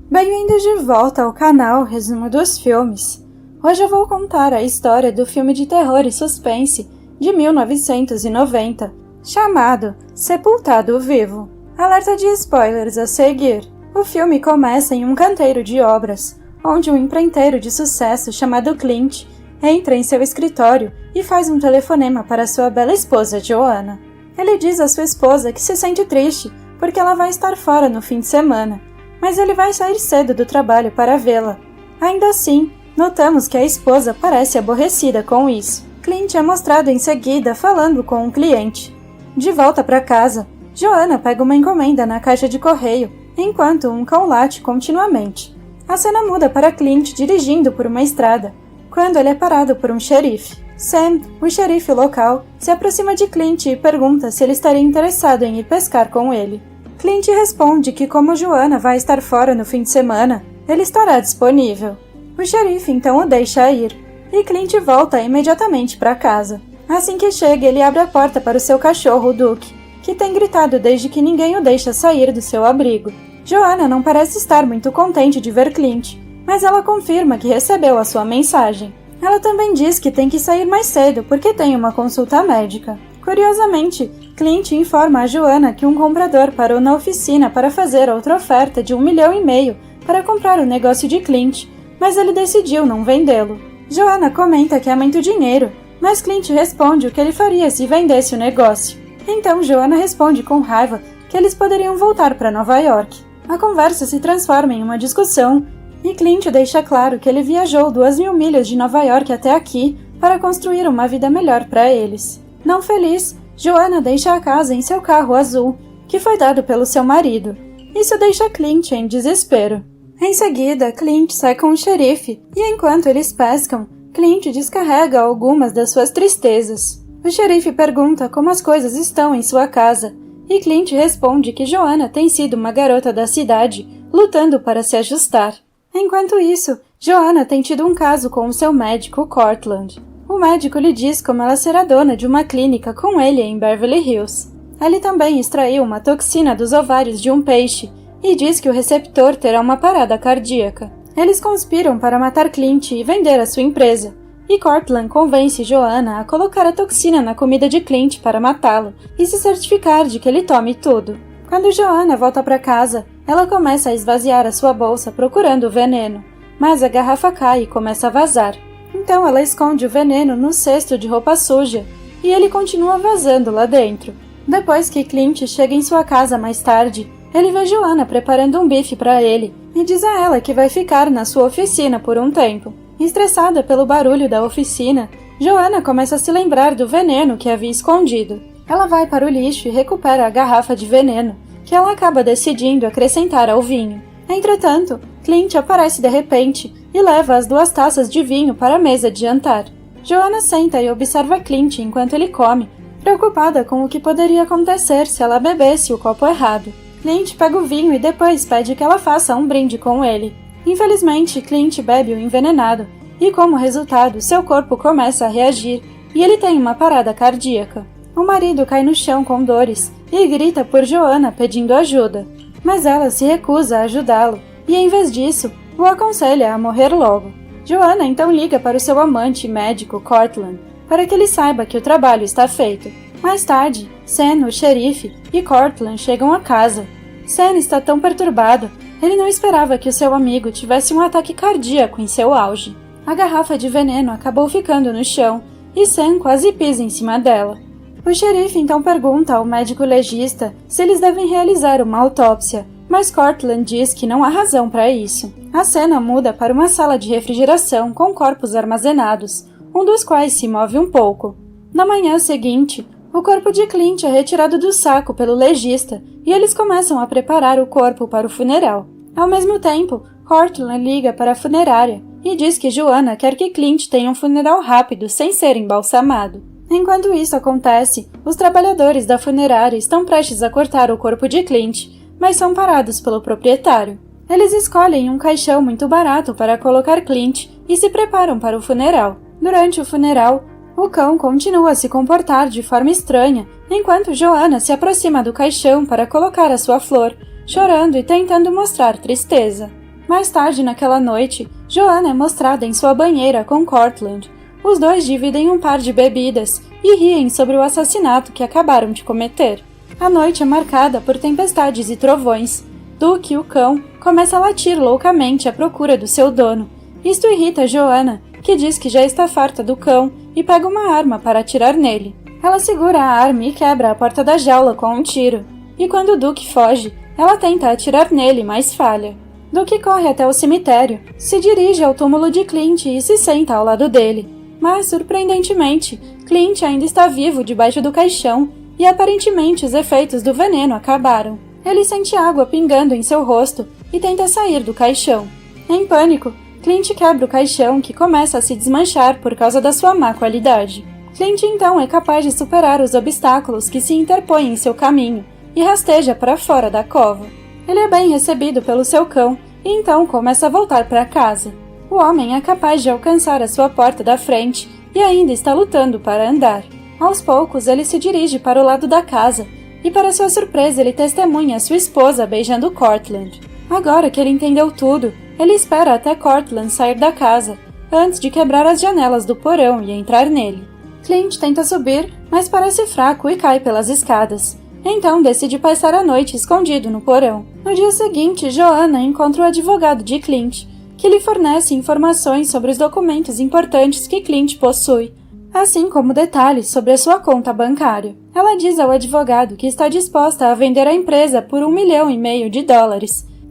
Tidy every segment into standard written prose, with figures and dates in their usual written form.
Bem-vindos de volta ao canal Resumo dos Filmes. Hoje eu vou contar a história do filme de terror e suspense de 1990, chamado Sepultado Vivo. Alerta de spoilers a seguir. O filme começa em um canteiro de obras, onde um empreiteiro de sucesso chamado Clint entra em seu escritório e faz um telefonema para sua bela esposa Joanna. Ele diz à sua esposa que se sente triste porque ela vai estar fora no fim de semana, mas ele vai sair cedo do trabalho para vê-la. Ainda assim, notamos que a esposa parece aborrecida com isso. Clint é mostrado em seguida falando com um cliente. De volta para casa, Joanna pega uma encomenda na caixa de correio, enquanto um cão late continuamente. A cena muda para Clint dirigindo por uma estrada, quando ele é parado por um xerife. Sam, o xerife local, se aproxima de Clint e pergunta se ele estaria interessado em ir pescar com ele. Clint responde que como Joanna vai estar fora no fim de semana, ele estará disponível. O xerife então o deixa ir, e Clint volta imediatamente para casa. Assim que chega, ele abre a porta para o seu cachorro, Duke, que tem gritado desde que ninguém o deixa sair do seu abrigo. Joanna não parece estar muito contente de ver Clint, mas ela confirma que recebeu a sua mensagem. Ela também diz que tem que sair mais cedo porque tem uma consulta médica. Curiosamente, Clint informa a Joanna que um comprador parou na oficina para fazer outra oferta de 1,5 milhão para comprar o negócio de Clint, mas ele decidiu não vendê-lo. Joanna comenta que é muito dinheiro, mas Clint responde o que ele faria se vendesse o negócio. Então Joanna responde com raiva que eles poderiam voltar para Nova York. A conversa se transforma em uma discussão e Clint deixa claro que ele viajou 2.000 milhas de Nova York até aqui para construir uma vida melhor para eles. Não feliz, Joanna deixa a casa em seu carro azul, que foi dado pelo seu marido. Isso deixa Clint em desespero. Em seguida, Clint sai com o xerife, e enquanto eles pescam, Clint descarrega algumas das suas tristezas. O xerife pergunta como as coisas estão em sua casa, e Clint responde que Joanna tem sido uma garota da cidade, lutando para se ajustar. Enquanto isso, Joanna tem tido um caso com o seu médico, Cortland. O médico lhe diz como ela será dona de uma clínica com ele em Beverly Hills. Ele também extraiu uma toxina dos ovários de um peixe e diz que o receptor terá uma parada cardíaca. Eles conspiram para matar Clint e vender a sua empresa, e Cortland convence Joanna a colocar a toxina na comida de Clint para matá-lo e se certificar de que ele tome tudo. Quando Joanna volta para casa, ela começa a esvaziar a sua bolsa procurando o veneno, mas a garrafa cai e começa a vazar. Então ela esconde o veneno no cesto de roupa suja e ele continua vazando lá dentro. Depois que Clint chega em sua casa mais tarde, ele vê Joanna preparando um bife para ele e diz a ela que vai ficar na sua oficina por um tempo. Estressada pelo barulho da oficina, Joanna começa a se lembrar do veneno que havia escondido. Ela vai para o lixo e recupera a garrafa de veneno, que ela acaba decidindo acrescentar ao vinho. Entretanto, Clint aparece de repente e leva as 2 taças de vinho para a mesa de jantar. Joanna senta e observa Clint enquanto ele come, preocupada com o que poderia acontecer se ela bebesse o copo errado. Clint pega o vinho e depois pede que ela faça um brinde com ele. Infelizmente, Clint bebe o envenenado e, como resultado, seu corpo começa a reagir e ele tem uma parada cardíaca. O marido cai no chão com dores e grita por Joanna pedindo ajuda, mas ela se recusa a ajudá-lo e, em vez disso, o aconselha a morrer logo. Joanna então liga para o seu amante médico, Cortland, para que ele saiba que o trabalho está feito. Mais tarde, Sam, o xerife, e Cortland chegam a casa. Sam está tão perturbado, ele não esperava que o seu amigo tivesse um ataque cardíaco em seu auge. A garrafa de veneno acabou ficando no chão e Sam quase pisa em cima dela. O xerife então pergunta ao médico legista se eles devem realizar uma autópsia, mas Cortland diz que não há razão para isso. A cena muda para uma sala de refrigeração com corpos armazenados, um dos quais se move um pouco. Na manhã seguinte, o corpo de Clint é retirado do saco pelo legista e eles começam a preparar o corpo para o funeral. Ao mesmo tempo, Cortland liga para a funerária e diz que Joanna quer que Clint tenha um funeral rápido sem ser embalsamado. Enquanto isso acontece, os trabalhadores da funerária estão prestes a cortar o corpo de Clint, mas são parados pelo proprietário. Eles escolhem um caixão muito barato para colocar Clint e se preparam para o funeral. Durante o funeral, o cão continua a se comportar de forma estranha, enquanto Joanna se aproxima do caixão para colocar a sua flor, chorando e tentando mostrar tristeza. Mais tarde naquela noite, Joanna é mostrada em sua banheira com Cortland. Os dois dividem um par de bebidas e riem sobre o assassinato que acabaram de cometer. A noite é marcada por tempestades e trovões. Duke, o cão, começa a latir loucamente à procura do seu dono. Isto irrita Joanna, que diz que já está farta do cão e pega uma arma para atirar nele. Ela segura a arma e quebra a porta da jaula com um tiro. E quando Duke foge, ela tenta atirar nele, mas falha. Duke corre até o cemitério, se dirige ao túmulo de Clint e se senta ao lado dele. Mas, surpreendentemente, Clint ainda está vivo debaixo do caixão e aparentemente os efeitos do veneno acabaram. Ele sente água pingando em seu rosto e tenta sair do caixão. Em pânico, Clint quebra o caixão que começa a se desmanchar por causa da sua má qualidade. Clint então é capaz de superar os obstáculos que se interpõem em seu caminho e rasteja para fora da cova. Ele é bem recebido pelo seu cão e então começa a voltar para casa. O homem é capaz de alcançar a sua porta da frente e ainda está lutando para andar. Aos poucos, ele se dirige para o lado da casa e, para sua surpresa, ele testemunha sua esposa beijando Cortland. Agora que ele entendeu tudo, ele espera até Cortland sair da casa, antes de quebrar as janelas do porão e entrar nele. Clint tenta subir, mas parece fraco e cai pelas escadas. Então decide passar a noite escondido no porão. No dia seguinte, Joanna encontra o advogado de Clint, que lhe fornece informações sobre os documentos importantes que Clint possui, assim como detalhes sobre a sua conta bancária. Ela diz ao advogado que está disposta a vender a empresa por $1,5 milhão,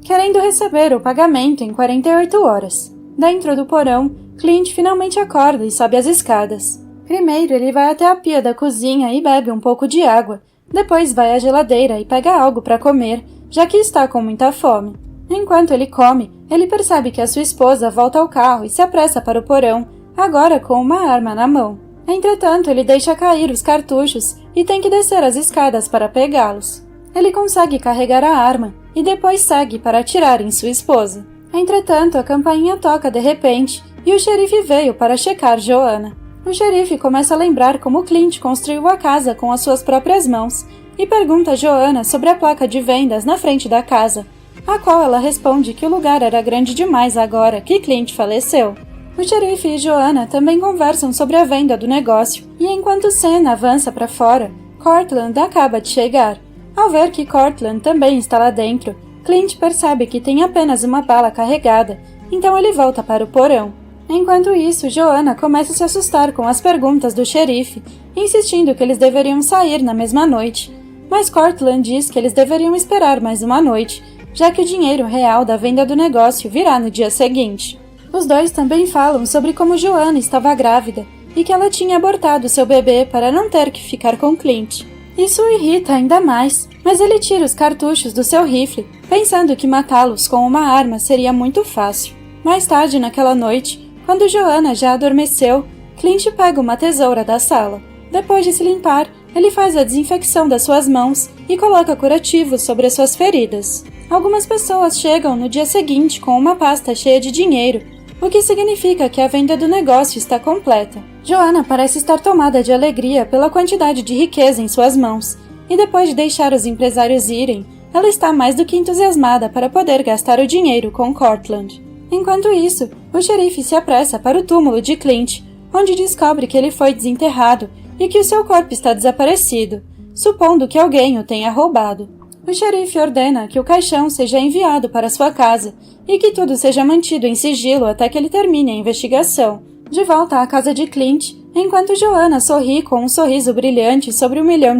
querendo receber o pagamento em 48 horas. Dentro do porão, Clint finalmente acorda e sobe as escadas. Primeiro, ele vai até a pia da cozinha e bebe um pouco de água. Depois vai à geladeira e pega algo para comer, já que está com muita fome. Enquanto ele come, ele percebe que a sua esposa volta ao carro e se apressa para o porão, agora com uma arma na mão. Entretanto, ele deixa cair os cartuchos e tem que descer as escadas para pegá-los. Ele consegue carregar a arma e depois segue para atirar em sua esposa. Entretanto, a campainha toca de repente e o xerife veio para checar Joanna. O xerife começa a lembrar como Clint construiu a casa com as suas próprias mãos e pergunta a Joanna sobre a placa de vendas na frente da casa, a qual ela responde que o lugar era grande demais agora que Clint faleceu. O xerife e Joanna também conversam sobre a venda do negócio e enquanto Senna avança para fora, Cortland acaba de chegar. Ao ver que Cortland também está lá dentro, Clint percebe que tem apenas uma bala carregada, então ele volta para o porão. Enquanto isso, Joanna começa a se assustar com as perguntas do xerife, insistindo que eles deveriam sair na mesma noite. Mas Cortland diz que eles deveriam esperar mais uma noite, já que o dinheiro real da venda do negócio virá no dia seguinte. Os dois também falam sobre como Joanna estava grávida e que ela tinha abortado seu bebê para não ter que ficar com Clint. Isso o irrita ainda mais, mas ele tira os cartuchos do seu rifle, pensando que matá-los com uma arma seria muito fácil. Mais tarde naquela noite, quando Joanna já adormeceu, Clint pega uma tesoura da sala. Depois de se limpar, ele faz a desinfecção das suas mãos e coloca curativos sobre as suas feridas. Algumas pessoas chegam no dia seguinte com uma pasta cheia de dinheiro, o que significa que a venda do negócio está completa. Joanna parece estar tomada de alegria pela quantidade de riqueza em suas mãos, e depois de deixar os empresários irem, ela está mais do que entusiasmada para poder gastar o dinheiro com Cortland. Enquanto isso, o xerife se apressa para o túmulo de Clint, onde descobre que ele foi desenterrado e que o seu corpo está desaparecido, supondo que alguém o tenha roubado. O xerife ordena que o caixão seja enviado para sua casa e que tudo seja mantido em sigilo até que ele termine a investigação. De volta à casa de Clint, enquanto Joanna sorri com um sorriso brilhante sobre $1 milhão,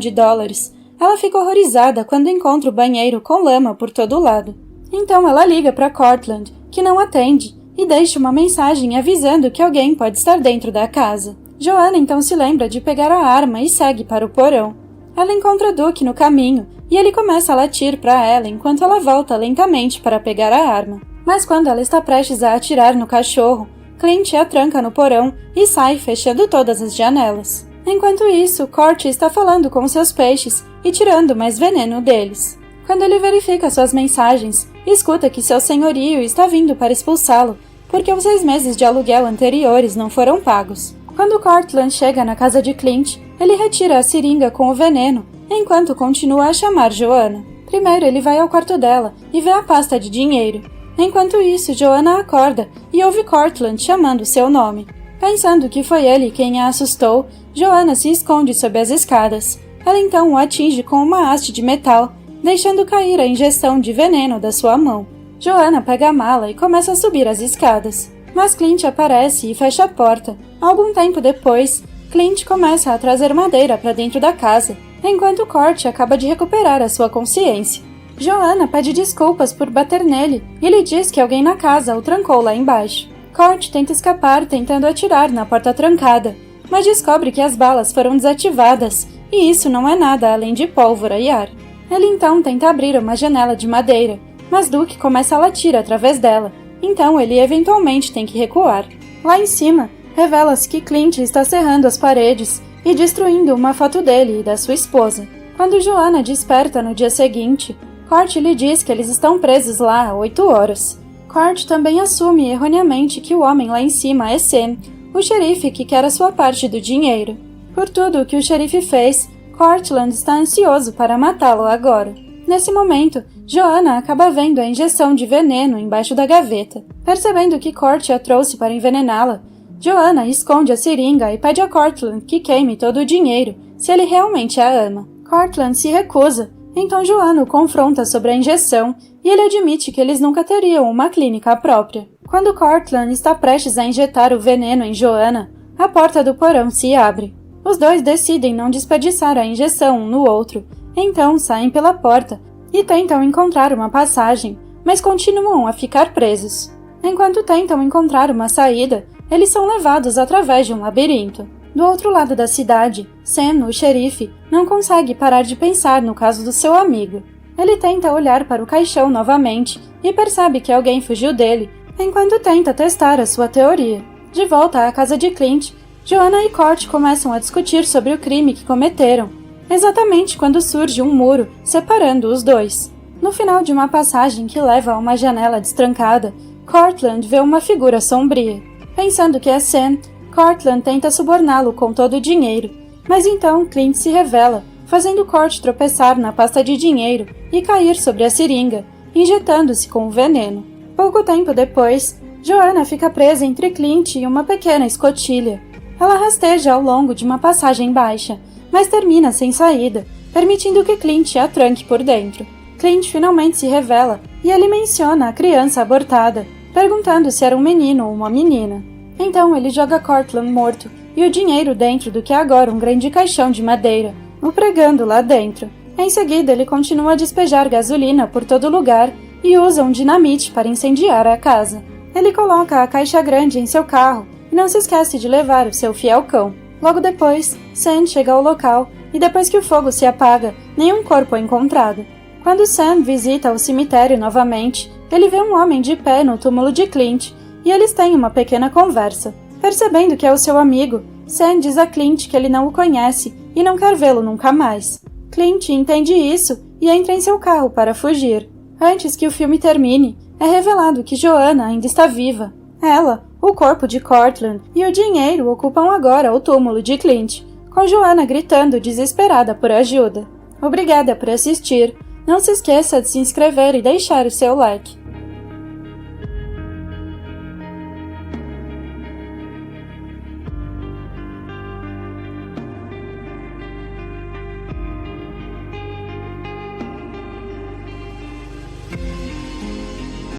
ela fica horrorizada quando encontra o banheiro com lama por todo lado. Então ela liga para Cortland, que não atende, e deixa uma mensagem avisando que alguém pode estar dentro da casa. Joanna então se lembra de pegar a arma e segue para o porão. Ela encontra Duke no caminho e ele começa a latir para ela enquanto ela volta lentamente para pegar a arma. Mas quando ela está prestes a atirar no cachorro, Clint a tranca no porão e sai fechando todas as janelas. Enquanto isso, Cort está falando com seus peixes e tirando mais veneno deles. Quando ele verifica suas mensagens, escuta que seu senhorio está vindo para expulsá-lo, porque os 6 meses de aluguel anteriores não foram pagos. Quando Cortland chega na casa de Clint, ele retira a seringa com o veneno, enquanto continua a chamar Joanna. Primeiro ele vai ao quarto dela e vê a pasta de dinheiro. Enquanto isso, Joanna acorda e ouve Cortland chamando seu nome. Pensando que foi ele quem a assustou, Joanna se esconde sob as escadas. Ela então o atinge com uma haste de metal, deixando cair a injeção de veneno da sua mão. Joanna pega a mala e começa a subir as escadas. Mas Clint aparece e fecha a porta. Algum tempo depois, Clint começa a trazer madeira para dentro da casa, enquanto Cort acaba de recuperar a sua consciência. Joanna pede desculpas por bater nele e lhe diz que alguém na casa o trancou lá embaixo. Cort tenta escapar tentando atirar na porta trancada, mas descobre que as balas foram desativadas e isso não é nada além de pólvora e ar. Ele então tenta abrir uma janela de madeira, mas Duke começa a latir através dela, então ele eventualmente tem que recuar. Lá em cima, revela-se que Clint está serrando as paredes e destruindo uma foto dele e da sua esposa. Quando Joanna desperta no dia seguinte, Cort lhe diz que eles estão presos lá há 8 horas. Cort também assume erroneamente que o homem lá em cima é Sam, o xerife que quer a sua parte do dinheiro. Por tudo o que o xerife fez, Cortland está ansioso para matá-lo agora. Nesse momento, Joanna acaba vendo a injeção de veneno embaixo da gaveta. Percebendo que Cort a trouxe para envenená-la, Joanna esconde a seringa e pede a Cortland que queime todo o dinheiro, se ele realmente a ama. Cortland se recusa, então Joanna o confronta sobre a injeção e ele admite que eles nunca teriam uma clínica própria. Quando Cortland está prestes a injetar o veneno em Joanna, a porta do porão se abre. Os dois decidem não desperdiçar a injeção um no outro, então saem pela porta e tentam encontrar uma passagem, mas continuam a ficar presos. Enquanto tentam encontrar uma saída, eles são levados através de um labirinto. Do outro lado da cidade, Sam, o xerife, não consegue parar de pensar no caso do seu amigo. Ele tenta olhar para o caixão novamente e percebe que alguém fugiu dele, enquanto tenta testar a sua teoria. De volta à casa de Clint, Joanna e Cort começam a discutir sobre o crime que cometeram, exatamente quando surge um muro separando os dois. No final de uma passagem que leva a uma janela destrancada, Cortland vê uma figura sombria. Pensando que é Sam, Cortland tenta suborná-lo com todo o dinheiro, mas então Clint se revela, fazendo Cort tropeçar na pasta de dinheiro e cair sobre a seringa, injetando-se com o veneno. Pouco tempo depois, Joanna fica presa entre Clint e uma pequena escotilha. Ela rasteja ao longo de uma passagem baixa, mas termina sem saída, permitindo que Clint a tranque por dentro. Clint finalmente se revela e ele menciona a criança abortada, perguntando se era um menino ou uma menina. Então ele joga Cortland morto e o dinheiro dentro do que é agora um grande caixão de madeira, o pregando lá dentro. Em seguida ele continua a despejar gasolina por todo lugar e usa um dinamite para incendiar a casa. Ele coloca a caixa grande em seu carro e não se esquece de levar o seu fiel cão. Logo depois, Sam chega ao local e depois que o fogo se apaga, nenhum corpo é encontrado. Quando Sam visita o cemitério novamente, ele vê um homem de pé no túmulo de Clint e eles têm uma pequena conversa. Percebendo que é o seu amigo, Sam diz a Clint que ele não o conhece e não quer vê-lo nunca mais. Clint entende isso e entra em seu carro para fugir. Antes que o filme termine, é revelado que Joanna ainda está viva. Ela, o corpo de Cortland e o dinheiro ocupam agora o túmulo de Clint, com Joanna gritando desesperada por ajuda. Obrigada por assistir. Não se esqueça de se inscrever e deixar o seu like.